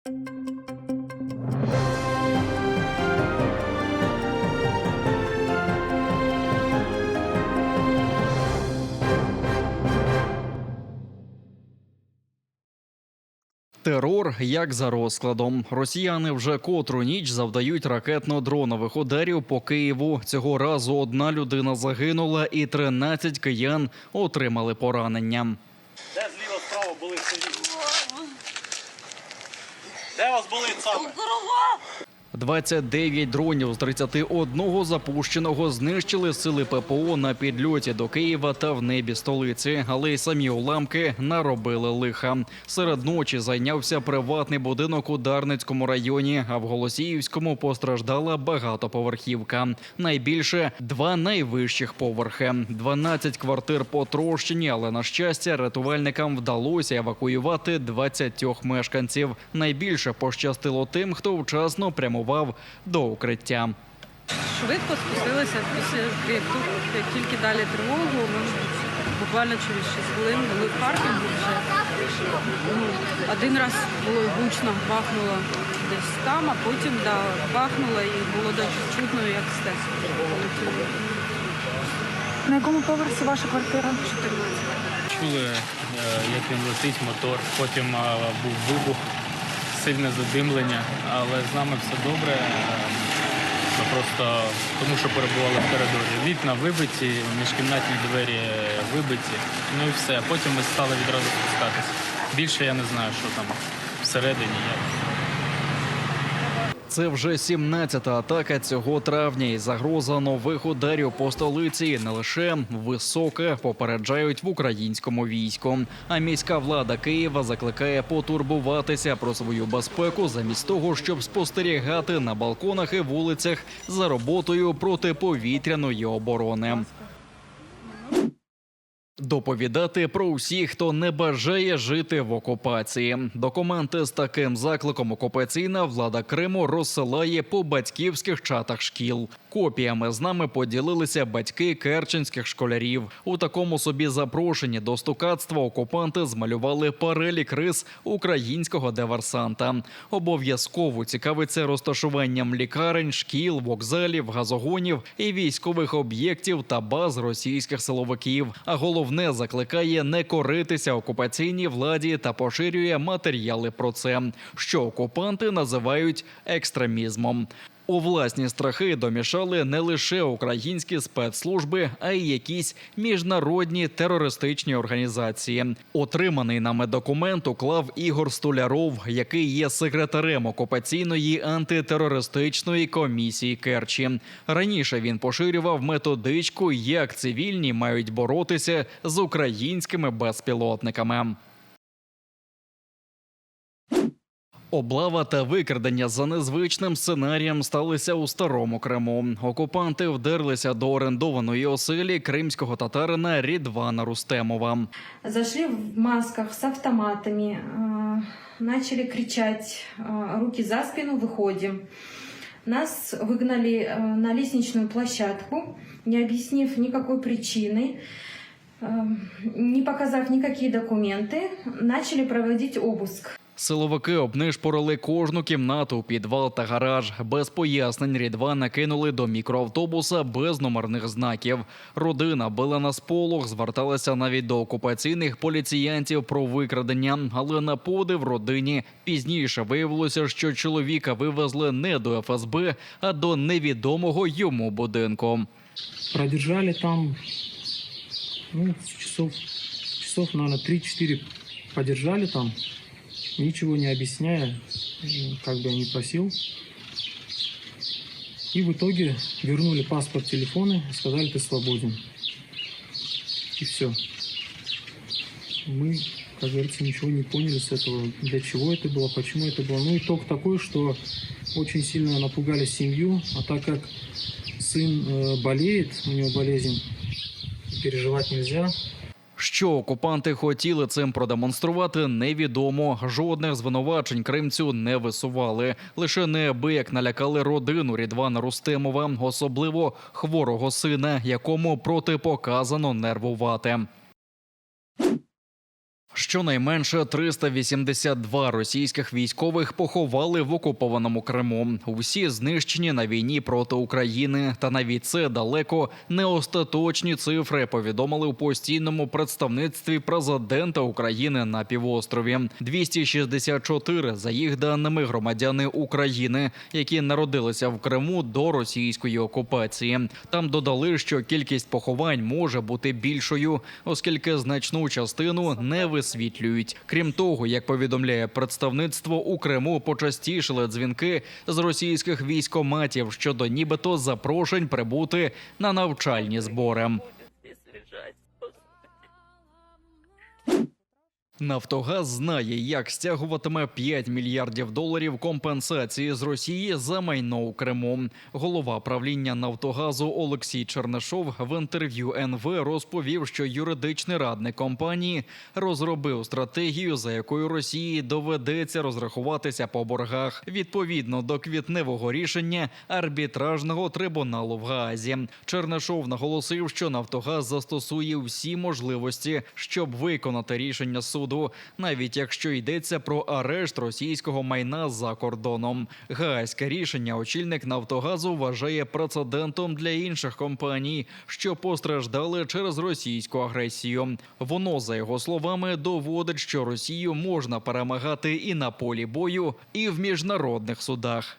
Терор як за розкладом. Росіяни вже котру ніч завдають ракетно-дронових ударів по Києву. Цього разу одна людина загинула і 13 киян отримали поранення. Де зліва справа болить сидіть? Де вас болить саме? 29 дронів з 31 запущеного знищили сили ППО на підльоті до Києва та в небі столиці. Але й самі уламки наробили лиха. Серед ночі зайнявся приватний будинок у Дарницькому районі, а в Голосіївському постраждала багатоповерхівка. Найбільше – 2 найвищих поверхи. 12 квартир потрощені, але, на щастя, рятувальникам вдалося евакуювати 20 мешканців. Найбільше пощастило тим, хто вчасно прямував до укриття. Швидко спустилися після криту. Як тільки дали тривогу, ми буквально через 6 хвилин були в паркінгу вже. Один раз було гучно, бахнуло десь там, а потім бахнуло і було дуже чутно, як стес полетіло. На якому поверсі ваша квартира? 14. Чули, як він летить, мотор, потім був вибух, сильне задимлення, але з нами все добре, ми просто тому що перебували в коридорі. Вікна вибиті, міжкімнатні двері вибиті, ну і все. Потім ми стали відразу спускатися. Більше я не знаю, що там всередині. Це вже 17-та атака цього травня і загроза нових ударів по столиці не лише висока, попереджають в українському війську. А міська влада Києва закликає потурбуватися про свою безпеку замість того, щоб спостерігати на балконах і вулицях за роботою протиповітряної оборони. Доповідати про усіх, хто не бажає жити в окупації. Документи з таким закликом окупаційна влада Криму розсилає по батьківських чатах шкіл. Копіями з нами поділилися батьки керченських школярів. У такому собі запрошенні до стукацтва окупанти змалювали перелік рис українського диверсанта. Обов'язково цікавиться розташуванням лікарень, шкіл, вокзалів, газогонів і військових об'єктів та баз російських силовиків. А головне, закликає не коритися окупаційній владі та поширює матеріали про це, що окупанти називають екстремізмом. У власні страхи домішали не лише українські спецслужби, а й якісь міжнародні терористичні організації. Отриманий нами документ уклав Ігор Столяров, який є секретарем окупаційної антитерористичної комісії Керчі. Раніше він поширював методичку, як цивільні мають боротися з українськими безпілотниками. Облава та викрадення за незвичним сценарієм сталися у Старому Криму. Окупанти вдерлися до орендованої оселі кримського татарина Рідвана Рустемова. Зашли в масках с автоматами, начали кричать «руки за спину, выходим». Нас выгнали на лестничную площадку, не объяснив никакой причины, не показав никакие документы, начали проводить обыск. Силовики обнишпорили кожну кімнату, підвал та гараж. Без пояснень Рідвана кинули до мікроавтобуса без номерних знаків. Родина била на сполох, зверталася навіть до окупаційних поліціянтів про викрадення. Але на подив родині пізніше виявилося, що чоловіка вивезли не до ФСБ, а до невідомого йому будинку. Продержали там часов, наверное, 3-4 подержали там. Ничего не объясняя, как бы я ни просил. И в итоге вернули паспорт, телефоны, сказали, ты свободен. И все. Мы, как говорится, ничего не поняли с этого, для чего это было, почему это было. Ну, итог такой, что очень сильно напугали семью, а так как сын болеет, у него болезнь, переживать нельзя. Що окупанти хотіли цим продемонструвати, невідомо. Жодних звинувачень кримцю не висували. Лише неабияк налякали родину Рідвана Рустемова, особливо хворого сина, якому протипоказано нервувати. Щонайменше 382 російських військових поховали в окупованому Криму. Усі знищені на війні проти України. Та навіть це далеко не остаточні цифри, повідомили у постійному представництві президента України на півострові. 264, за їх даними, громадяни України, які народилися в Криму до російської окупації. Там додали, що кількість поховань може бути більшою, оскільки значну частину не висвітлюють. Крім того, як повідомляє представництво, у Криму почастішили дзвінки з російських військкоматів щодо нібито запрошень прибути на навчальні збори. «Нафтогаз» знає, як стягуватиме 5 мільярдів доларів компенсації з Росії за майно у Криму. Голова правління «Нафтогазу» Олексій Чернишов в інтерв'ю НВ розповів, що юридичний радник компанії розробив стратегію, за якою Росії доведеться розрахуватися по боргах відповідно до квітневого рішення арбітражного трибуналу в Гаазі. Чернишов наголосив, що «Нафтогаз» застосує всі можливості, щоб виконати рішення суду, навіть якщо йдеться про арешт російського майна за кордоном. Гаазьке рішення очільник «Нафтогазу» вважає прецедентом для інших компаній, що постраждали через російську агресію. Воно, за його словами, доводить, що Росію можна перемагати і на полі бою, і в міжнародних судах.